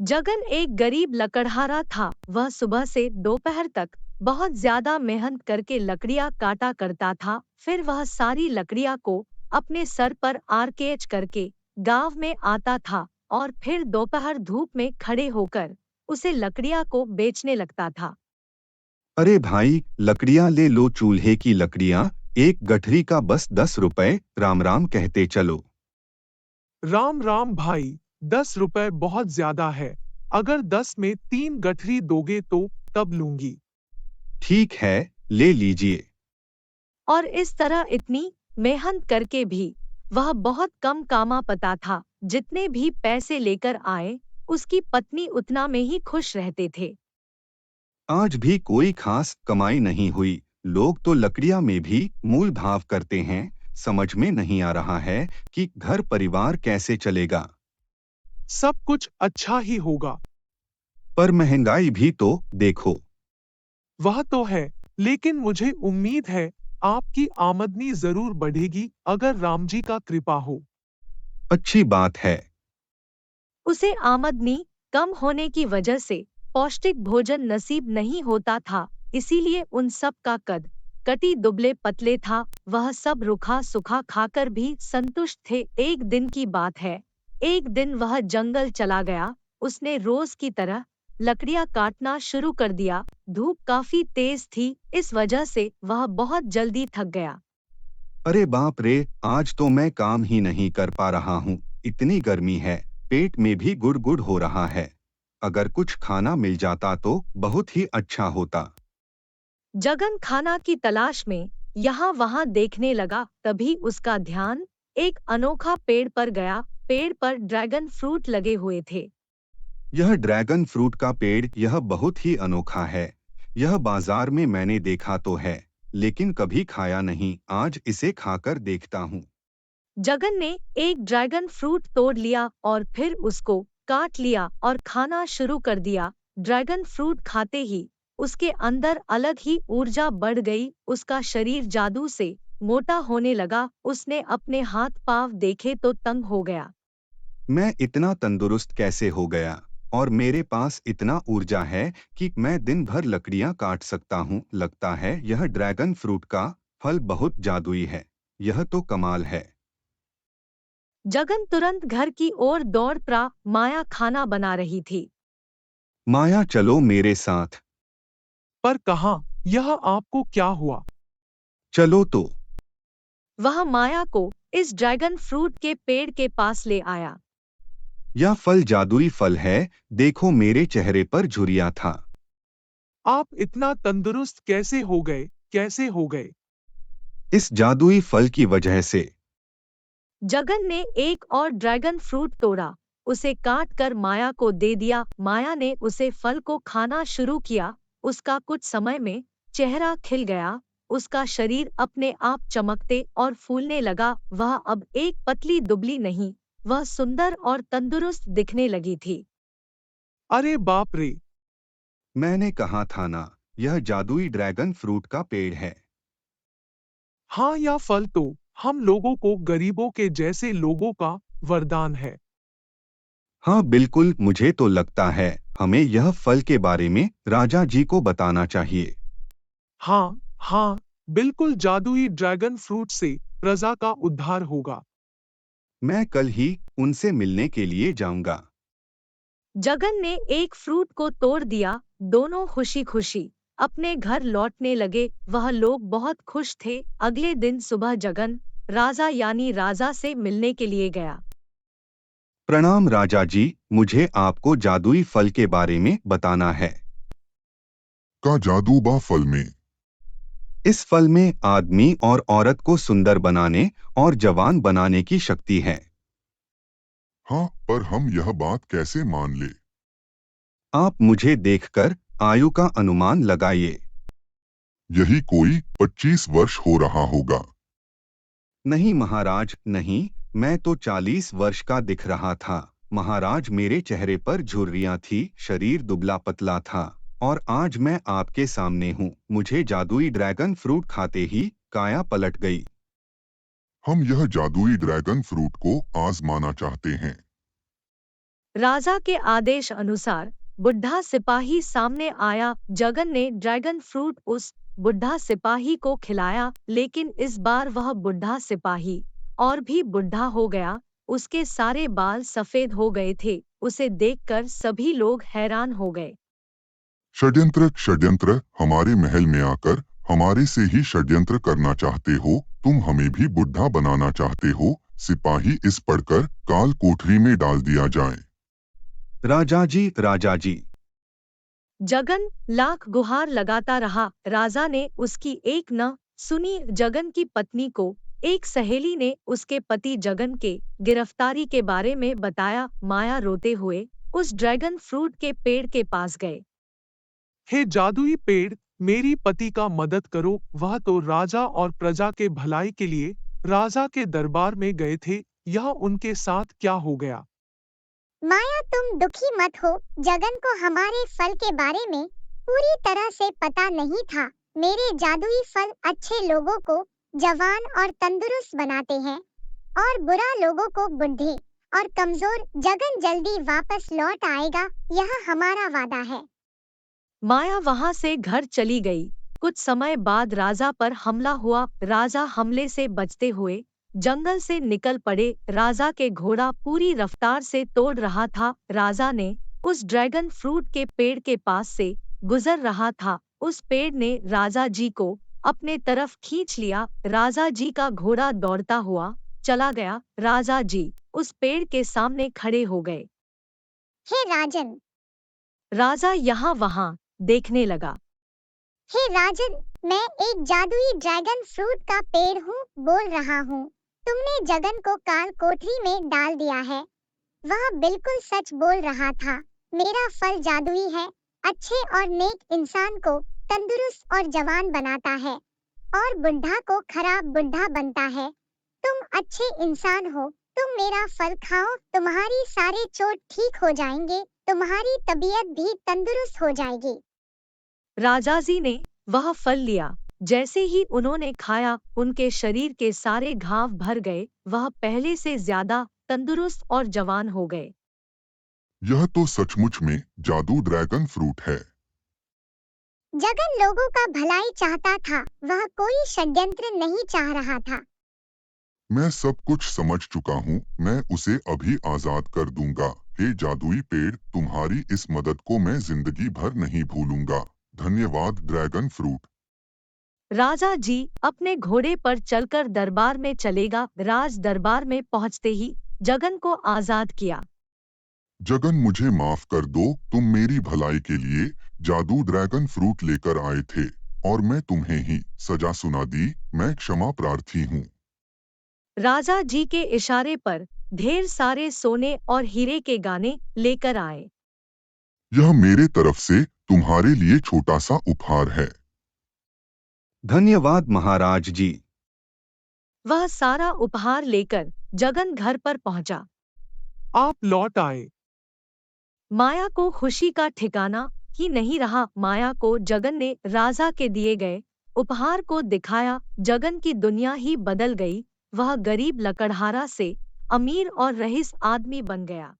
जगन एक गरीब लकड़हारा था। वह सुबह से दोपहर तक बहुत ज्यादा मेहनत करके लकड़ियां काटा करता था। फिर वह सारी लकड़ियां को अपने सर पर आरकेच करके गांव में आता था और फिर दोपहर धूप में खड़े होकर उसे लकड़ियां को बेचने लगता था। अरे भाई, लकड़ियां ले लो, चूल्हे की लकड़ियां, एक गठरी का बस 10 रुपए, राम राम कहते चलो। राम राम भाई, 10 रुपए बहुत ज्यादा है। अगर 10 में 3 गठरी दोगे तो तब लूंगी। ठीक है, ले लीजिए। और इस तरह इतनी मेहनत करके भी वह बहुत कम कामा पता था। जितने भी पैसे लेकर आए उसकी पत्नी उतना में ही खुश रहते थे। आज भी कोई खास कमाई नहीं हुई। लोग तो लकड़ियां में भी मूल भाव करते हैं। समझ में नहीं आ रहा है कि घर परिवार कैसे चलेगा। सब कुछ अच्छा ही होगा। पर महंगाई भी तो देखो। वह तो है, लेकिन मुझे उम्मीद है आपकी आमदनी जरूर बढ़ेगी अगर राम जी का कृपा हो। अच्छी बात है। उसे आमदनी कम होने की वजह से पौष्टिक भोजन नसीब नहीं होता था। इसीलिए उन सब का कद कटी दुबले पतले था। वह सब रूखा सूखा खाकर भी संतुष्ट थे। एक दिन की बात है। एक दिन वह जंगल चला गया। उसने रोज की तरह लकड़ियां काटना शुरू कर दिया। धूप काफी तेज थी, इस वजह से वह बहुत जल्दी थक गया। अरे बाप रे, आज तो मैं काम ही नहीं कर पा रहा हूँ। इतनी गर्मी है, पेट में भी गुड़ गुड़ हो रहा है। अगर कुछ खाना मिल जाता तो बहुत ही अच्छा होता। जगन खाना की तलाश में यहाँ वहाँ देखने लगा। तभी उसका ध्यान एक अनोखा पेड़ पर गया। पेड़ पर ड्रैगन फ्रूट लगे हुए थे। यह ड्रैगन फ्रूट का पेड़, यह बहुत ही अनोखा है। यह बाजार में मैंने देखा तो है, लेकिन कभी खाया नहीं। आज इसे खाकर देखता हूँ। जगन ने एक ड्रैगन फ्रूट तोड़ लिया और फिर उसको काट लिया और खाना शुरू कर दिया। ड्रैगन फ्रूट खाते ही उसके अंदर अलग ही ऊर्जा बढ़ गई। उसका शरीर जादू से मोटा होने लगा। उसने अपने हाथ पांव देखे तो तंग हो गया। मैं इतना तंदुरुस्त कैसे हो गया? और मेरे पास इतना ऊर्जा है कि मैं दिन भर लकड़ियां काट सकता हूँ। लगता है यह ड्रैगन फ्रूट का फल बहुत जादुई है। यह तो कमाल है। जगन तुरंत घर की ओर दौड़ पड़ा। माया खाना बना रही थी। माया, चलो मेरे साथ। पर कहाँ, यह आपको क्या हुआ? चलो तो। वह माया को इस ड्रैगन फ्रूट के पेड़ के पास ले आया। यह फल जादुई फल है। देखो, मेरे चेहरे पर झुर्रियां था। आप इतना तंदुरुस्त कैसे हो गए? कैसे हो गए? इस जादुई फल की वजह से। जगन ने एक और ड्रैगन फ्रूट तोड़ा। उसे काट कर माया को दे दिया। माया ने उसे फल को खाना शुरू किया। उसका कुछ समय में चेहरा खिल गया। उसका शरीर अपने आप चमकते और फूलने लगा। वह अब एक पतली दुबली नहीं, वह सुंदर और तंदुरुस्त दिखने लगी थी। अरे बाप रे! मैंने कहा था ना, यह जादुई ड्रैगन फ्रूट का पेड़ है। हाँ, यह फल तो हम लोगों को, गरीबों के जैसे लोगों का वरदान है। हाँ बिल्कुल, मुझे तो लगता है हमें यह फल के बारे में राजा जी को बताना चाहिए। हाँ, हाँ, बिल्कुल, जादुई ड्रैगन फ्रूट से प्रजा का उद्धार होगा। मैं कल ही उनसे मिलने के लिए जाऊंगा। जगन ने एक फ्रूट को तोड़ दिया। दोनों खुशी खुशी अपने घर लौटने लगे। वह लोग बहुत खुश थे। अगले दिन सुबह जगन राजा यानी राजा से मिलने के लिए गया। प्रणाम राजा जी, मुझे आपको जादुई फल के बारे में बताना है। का जादू बा फल में। इस फल में आदमी और औरत को सुंदर बनाने और जवान बनाने की शक्ति है। हाँ, पर हम यह बात कैसे मान ले? आप मुझे देखकर आयु का अनुमान लगाइए। यही कोई 25 वर्ष हो रहा होगा। नहीं महाराज, नहीं। मैं तो 40 वर्ष का दिख रहा था। महाराज, मेरे चेहरे पर झुर्रियां थी, शरीर दुबला पतला था। और आज मैं आपके सामने हूँ। मुझे जादुई ड्रैगन फ्रूट खाते ही काया पलट गई। हम यह जादुई ड्रैगन फ्रूट को आजमाना चाहते हैं। राजा के आदेश अनुसार बुढ़ा सिपाही सामने आया। जगन ने ड्रैगन फ्रूट उस बुढ़ा सिपाही को खिलाया, लेकिन इस बार वह बुढ़ा सिपाही और भी बुढ़ा हो गया। उसके सारे बाल सफेद हो गए थे। उसे देखकर सभी लोग हैरान हो गए। षड्यंत्र षड्यंत्र, हमारे महल में आकर हमारे से ही षड्यंत्र करना चाहते हो। तुम हमें भी बुढ़ा बनाना चाहते हो। सिपाही, इस पढ़कर काल कोठरी में डाल दिया जाए। राजा जी, राजा जी। जगन लाख गुहार लगाता रहा। राजा ने उसकी एक न सुनी। जगन की पत्नी को एक सहेली ने उसके पति जगन के गिरफ्तारी के बारे में बताया। माया रोते हुए उस ड्रैगन फ्रूट के पेड़ के पास गए। हे जादुई पेड़, मेरी पति का मदद करो। वह तो राजा और प्रजा के भलाई के लिए राजा के दरबार में गए थे। यह उनके साथ क्या हो गया? माया, तुम दुखी मत हो। जगन को हमारे फल के बारे में पूरी तरह से पता नहीं था। मेरे जादुई फल अच्छे लोगों को जवान और तंदुरुस्त बनाते हैं और बुरा लोगों को बूढ़े और कमजोर। जगन जल्दी वापस लौट आएगा, यह हमारा वादा है। माया वहां से घर चली गई। कुछ समय बाद राजा पर हमला हुआ। राजा हमले से बचते हुए जंगल से निकल पड़े। राजा के घोड़ा पूरी रफ्तार से तोड़ रहा था। राजा ने उस ड्रैगन फ्रूट के पेड़ के पास से गुजर रहा था। उस पेड़ ने राजा जी को अपने तरफ खींच लिया। राजा जी का घोड़ा दौड़ता हुआ चला गया। राजा जी उस पेड़ के सामने खड़े हो गए। हे राजन! राजा यहाँ वहाँ देखने लगा। हे राजन, मैं एक जादुई ड्रैगन फ्रूट का पेड़ हूँ, बोल रहा हूँ। तुमने जगन को काल कोठरी में डाल दिया है। वह बिल्कुल सच बोल रहा था। मेरा फल जादुई है, अच्छे और नेक इंसान को तंदुरुस्त और जवान बनाता है और बुढ़ा को खराब बुढ़ा बनता है। तुम अच्छे इंसान हो, तुम मेरा फल खाओ, तुम्हारी सारे चोट ठीक हो जाएंगे, तुम्हारी तबीयत भी तंदुरुस्त हो जाएगी। राजा जी ने वह फल लिया। जैसे ही उन्होंने खाया, उनके शरीर के सारे घाव भर गए। वह पहले से ज्यादा तंदुरुस्त और जवान हो गए। यह तो सचमुच में जादू ड्रैगन फ्रूट है। जगन लोगों का भलाई चाहता था, वह कोई षड्यंत्र नहीं चाह रहा था। मैं सब कुछ समझ चुका हूँ। मैं उसे अभी आजाद कर दूंगा। हे जादुई पेड़, तुम्हारी इस मदद को मैं जिंदगी भर नहीं भूलूंगा। धन्यवाद ड्रैगन फ्रूट। राजा जी अपने घोड़े पर चलकर दरबार में चलेगा। राज दरबार में पहुंचते ही जगन को आजाद किया। जगन, मुझे माफ कर दो। तुम मेरी भलाई के लिए जादू ड्रैगन फ्रूट लेकर आए थे और मैं तुम्हें ही सजा सुना दी। मैं क्षमा प्रार्थी हूँ। राजा जी के इशारे पर ढेर सारे सोने और हीरे के गाने लेकर आए। यह मेरे तरफ से तुम्हारे लिए छोटा सा उपहार है। धन्यवाद महाराज जी। वह सारा उपहार लेकर जगन घर पर पहुंचा। आप लौट आए। माया को खुशी का ठिकाना ही नहीं रहा। माया को जगन ने राजा के दिए गए उपहार को दिखाया। जगन की दुनिया ही बदल गई। वह गरीब लकड़हारा से अमीर और रईस आदमी बन गया।